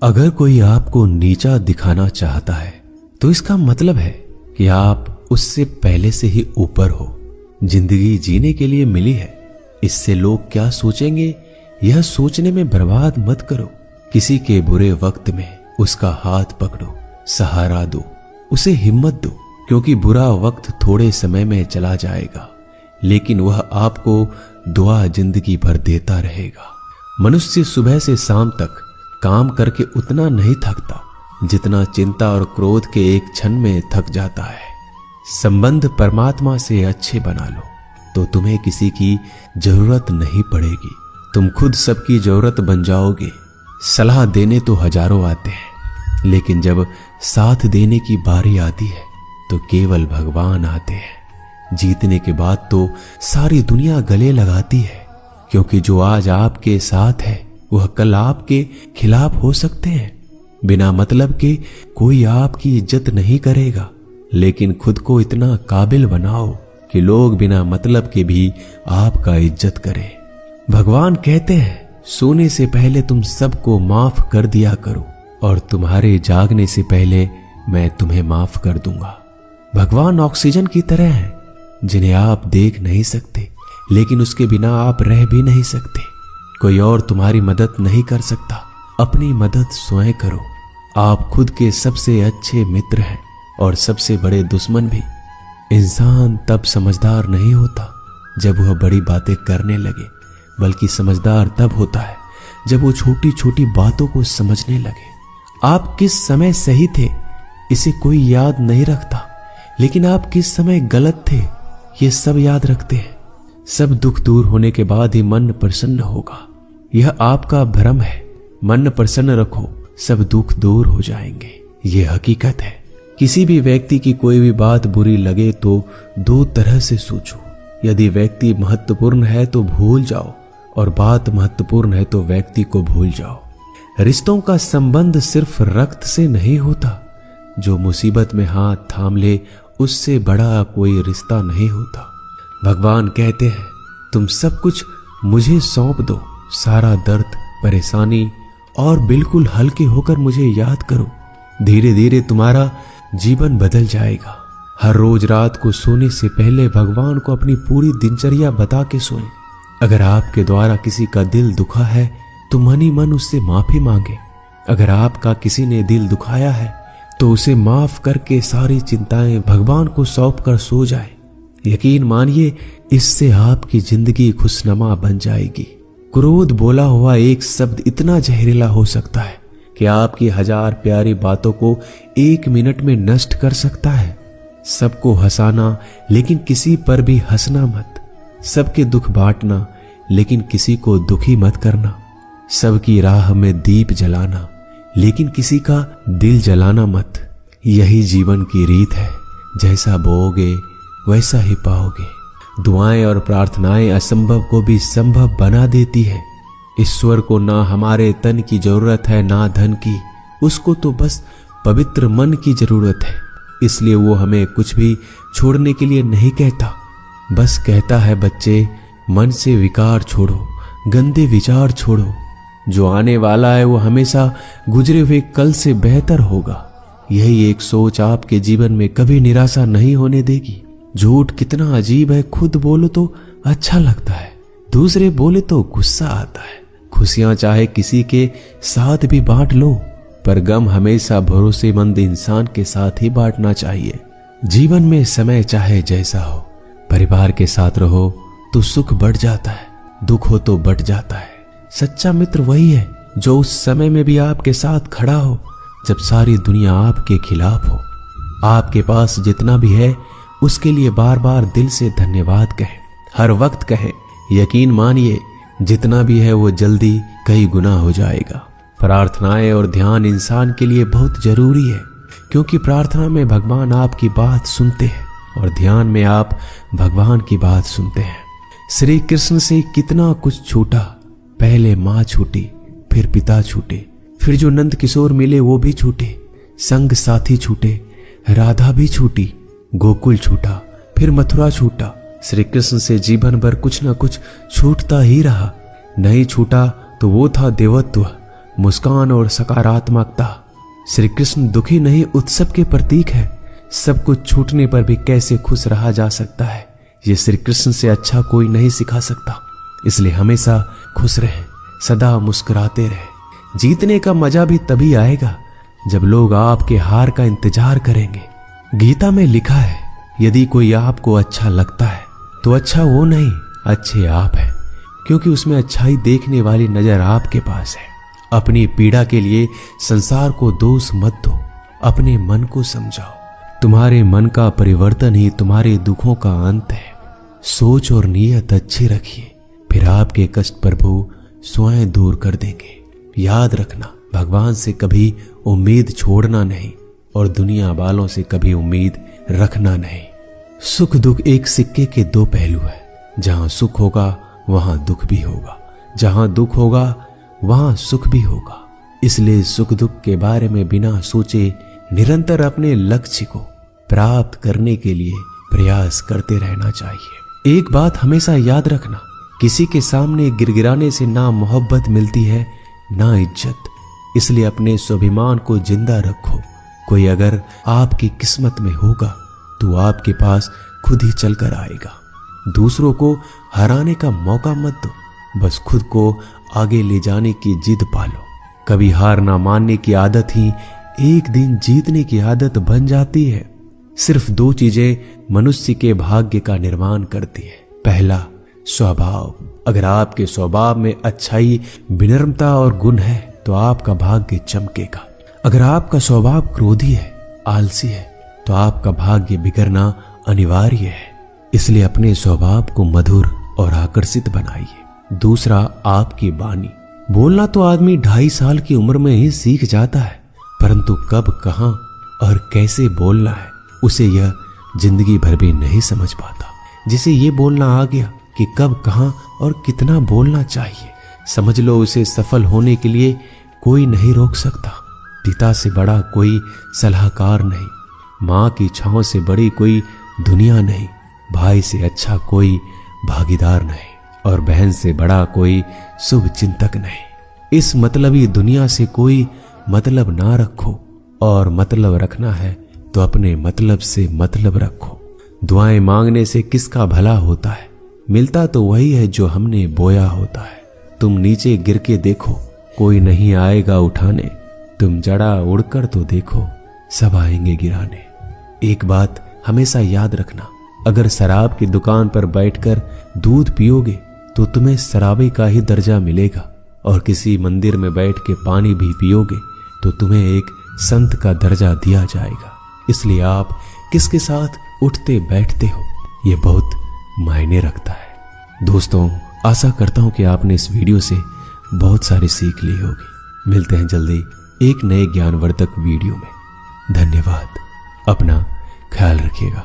अगर कोई आपको नीचा दिखाना चाहता है तो इसका मतलब है कि आप उससे पहले से ही ऊपर हो। जिंदगी जीने के लिए मिली है, इससे लोग क्या सोचेंगे यह सोचने में बर्बाद मत करो। किसी के बुरे वक्त में उसका हाथ पकड़ो, सहारा दो, उसे हिम्मत दो, क्योंकि बुरा वक्त थोड़े समय में चला जाएगा लेकिन वह आपको दुआ जिंदगी भर देता रहेगा। मनुष्य सुबह से शाम तक काम करके उतना नहीं थकता जितना चिंता और क्रोध के एक क्षण में थक जाता है। संबंध परमात्मा से अच्छे बना लो तो तुम्हें किसी की जरूरत नहीं पड़ेगी, तुम खुद सबकी जरूरत बन जाओगे। सलाह देने तो हजारों आते हैं लेकिन जब साथ देने की बारी आती है तो केवल भगवान आते हैं। जीतने के बाद तो सारी दुनिया गले लगाती है, क्योंकि जो आज आपके साथ है वह कल आपके खिलाफ हो सकते हैं। बिना मतलब के कोई आपकी इज्जत नहीं करेगा, लेकिन खुद को इतना काबिल बनाओ कि लोग बिना मतलब के भी आपका इज्जत करें। भगवान कहते हैं सोने से पहले तुम सबको माफ कर दिया करो और तुम्हारे जागने से पहले मैं तुम्हें माफ कर दूंगा। भगवान ऑक्सीजन की तरह है जिन्हें आप देख नहीं सकते लेकिन उसके बिना आप रह भी नहीं सकते। कोई और तुम्हारी मदद नहीं कर सकता, अपनी मदद स्वयं करो। आप खुद के सबसे अच्छे मित्र हैं और सबसे बड़े दुश्मन भी। इंसान तब समझदार नहीं होता जब वह बड़ी बातें करने लगे, बल्कि समझदार तब होता है जब वो छोटी छोटी बातों को समझने लगे। आप किस समय सही थे इसे कोई याद नहीं रखता, लेकिन आप किस समय गलत थे ये सब याद रखते हैं। सब दुख दूर होने के बाद ही मन प्रसन्न होगा, यह आपका भ्रम है। मन प्रसन्न रखो, सब दुख दूर हो जाएंगे, ये हकीकत है। किसी भी व्यक्ति की कोई भी बात बुरी लगे तो दो तरह से सोचो। यदि व्यक्ति महत्वपूर्ण है तो भूल जाओ और बात महत्वपूर्ण है तो व्यक्ति को भूल जाओ। रिश्तों का संबंध सिर्फ रक्त से नहीं होता, जो मुसीबत में हाथ थाम ले उससे बड़ा कोई रिश्ता नहीं होता। भगवान कहते हैं तुम सब कुछ मुझे सौंप दो, सारा दर्द परेशानी, और बिल्कुल हल्के होकर मुझे याद करो। धीरे धीरे तुम्हारा जीवन बदल जाएगा। हर रोज रात को सोने से पहले भगवान को अपनी पूरी दिनचर्या बता के सोएं। अगर आपके द्वारा किसी का दिल दुखा है तो मन ही मन उससे माफी मांगे। अगर आपका किसी ने दिल दुखाया है तो उसे माफ करके सारी चिंताएं भगवान को सौंप कर सो जाए। यकीन मानिए इससे आपकी जिंदगी खुशनुमा बन जाएगी। क्रोध बोला हुआ एक शब्द इतना जहरीला हो सकता है कि आपकी हजार प्यारी बातों को 1 मिनट में नष्ट कर सकता है। सबको हंसाना लेकिन किसी पर भी हंसना मत। सबके दुख बांटना लेकिन किसी को दुखी मत करना। सबकी राह में दीप जलाना लेकिन किसी का दिल जलाना मत। यही जीवन की रीत है, जैसा बोओगे वैसा ही पाओगे। दुआएं और प्रार्थनाएं असंभव को भी संभव बना देती है। ईश्वर को ना हमारे तन की जरूरत है ना धन की, उसको तो बस पवित्र मन की जरूरत है। इसलिए वो हमें कुछ भी छोड़ने के लिए नहीं कहता, बस कहता है बच्चे मन से विकार छोड़ो, गंदे विचार छोड़ो। जो आने वाला है वो हमेशा गुजरे हुए कल से बेहतर होगा। यही एक सोच आपके जीवन में कभी निराशा नहीं होने देगी। झूठ कितना अजीब है, खुद बोलो तो अच्छा लगता है, दूसरे बोले तो गुस्सा आता है। खुशियां चाहे किसी के साथ भी बांट लो, पर गम हमेशा भरोसेमंद इंसान के साथ ही बांटना चाहिए। जीवन में समय चाहे जैसा हो, परिवार के साथ रहो तो सुख बढ़ जाता है, दुख हो तो बढ़ जाता है। सच्चा मित्र वही है जो उस समय में भी आपके साथ खड़ा हो जब सारी दुनिया आपके खिलाफ हो। आपके पास जितना भी है उसके लिए बार बार दिल से धन्यवाद कहें, हर वक्त कहें। यकीन मानिए जितना भी है वो जल्दी कई गुना हो जाएगा। प्रार्थनाएं और ध्यान इंसान के लिए बहुत जरूरी है, क्योंकि प्रार्थना में भगवान आपकी बात सुनते हैं और ध्यान में आप भगवान की बात सुनते हैं। श्री कृष्ण से कितना कुछ छूटा, पहले माँ छूटी, फिर पिता छूटे, फिर जो नंद किशोर मिले वो भी छूटे, संग साथी छूटे, राधा भी छूटी, गोकुल छूटा, फिर मथुरा छूटा। श्री कृष्ण से जीवन भर कुछ न कुछ छूटता ही रहा। नहीं छूटा तो वो था देवत्व, मुस्कान और सकारात्मकता। श्री कृष्ण दुखी नहीं, उत्सव के प्रतीक है। सब कुछ छूटने पर भी कैसे खुश रहा जा सकता है, ये श्री कृष्ण से अच्छा कोई नहीं सिखा सकता। इसलिए हमेशा खुश रहें, सदा मुस्कुराते रहें। जीतने का मजा भी तभी आएगा जब लोग आपके हार का इंतजार करेंगे। गीता में लिखा है, यदि कोई आपको अच्छा लगता है तो अच्छा वो नहीं, अच्छे आप हैं, क्योंकि उसमें अच्छाई देखने वाली नजर आपके पास है। अपनी पीड़ा के लिए संसार को दोष मत दो, अपने मन को समझाओ। तुम्हारे मन का परिवर्तन ही तुम्हारे दुखों का अंत है। सोच और नीयत अच्छी रखिए, फिर आपके कष्ट प्रभु स्वयं दूर कर देंगे। याद रखना, भगवान से कभी उम्मीद छोड़ना नहीं और दुनिया वालों से कभी उम्मीद रखना नहीं। सुख दुख एक सिक्के के दो पहलू है। जहां सुख होगा वहां दुख भी होगा, जहां दुख होगा वहां सुख भी होगा। इसलिए सुख दुख के बारे में बिना सोचे निरंतर अपने लक्ष्य को प्राप्त करने के लिए प्रयास करते रहना चाहिए। एक बात हमेशा याद रखना, किसी के सामने गिड़गिड़ाने से ना मोहब्बत मिलती है ना इज्जत। इसलिए अपने स्वाभिमान को जिंदा रखो। कोई अगर आपकी किस्मत में होगा तो आपके पास खुद ही चलकर आएगा। दूसरों को हराने का मौका मत दो, बस खुद को आगे ले जाने की जिद पालो। कभी हार ना मानने की आदत ही एक दिन जीतने की आदत बन जाती है। सिर्फ दो चीजें मनुष्य के भाग्य का निर्माण करती है। पहला, स्वभाव। अगर आपके स्वभाव में अच्छाई, विनम्रता और गुण है तो आपका भाग्य चमकेगा। अगर आपका स्वभाव क्रोधी है, आलसी है, तो आपका भाग्य बिगड़ना अनिवार्य है। इसलिए अपने स्वभाव को मधुर और आकर्षित बनाइए। दूसरा, आपकी वाणी। बोलना तो आदमी 2.5 साल की उम्र में ही सीख जाता है, परंतु कब, कहां और कैसे बोलना है उसे यह जिंदगी भर भी नहीं समझ पाता। जिसे ये बोलना आ गया कि कब, कहां और कितना बोलना चाहिए, समझ लो उसे सफल होने के लिए कोई नहीं रोक सकता। पिता से बड़ा कोई सलाहकार नहीं, माँ की छांव से बड़ी कोई दुनिया नहीं, भाई से अच्छा कोई भागीदार नहीं और बहन से बड़ा कोई शुभ चिंतक नहीं। इस मतलबी दुनिया से कोई मतलब ना रखो, और मतलब रखना है तो अपने मतलब से मतलब रखो। दुआएं मांगने से किसका भला होता है, मिलता तो वही है जो हमने बोया होता है। तुम नीचे गिर के देखो, कोई नहीं आएगा उठाने। तुम जड़ा उड़कर तो देखो, सब आएंगे गिराने। एक बात हमेशा याद रखना, अगर शराब की दुकान पर बैठकर दूध पियोगे तो तुम्हें शराबी का ही दर्जा मिलेगा, और किसी मंदिर में बैठ के पानी भी पियोगे तो तुम्हें एक संत का दर्जा दिया जाएगा। इसलिए आप किसके साथ उठते बैठते हो ये बहुत मायने रखता है। दोस्तों, आशा करता हूं कि आपने इस वीडियो से बहुत सारी सीख ली होगी। मिलते हैं जल्दी एक नए ज्ञानवर्धक वीडियो में। धन्यवाद। अपना ख्याल रखिएगा।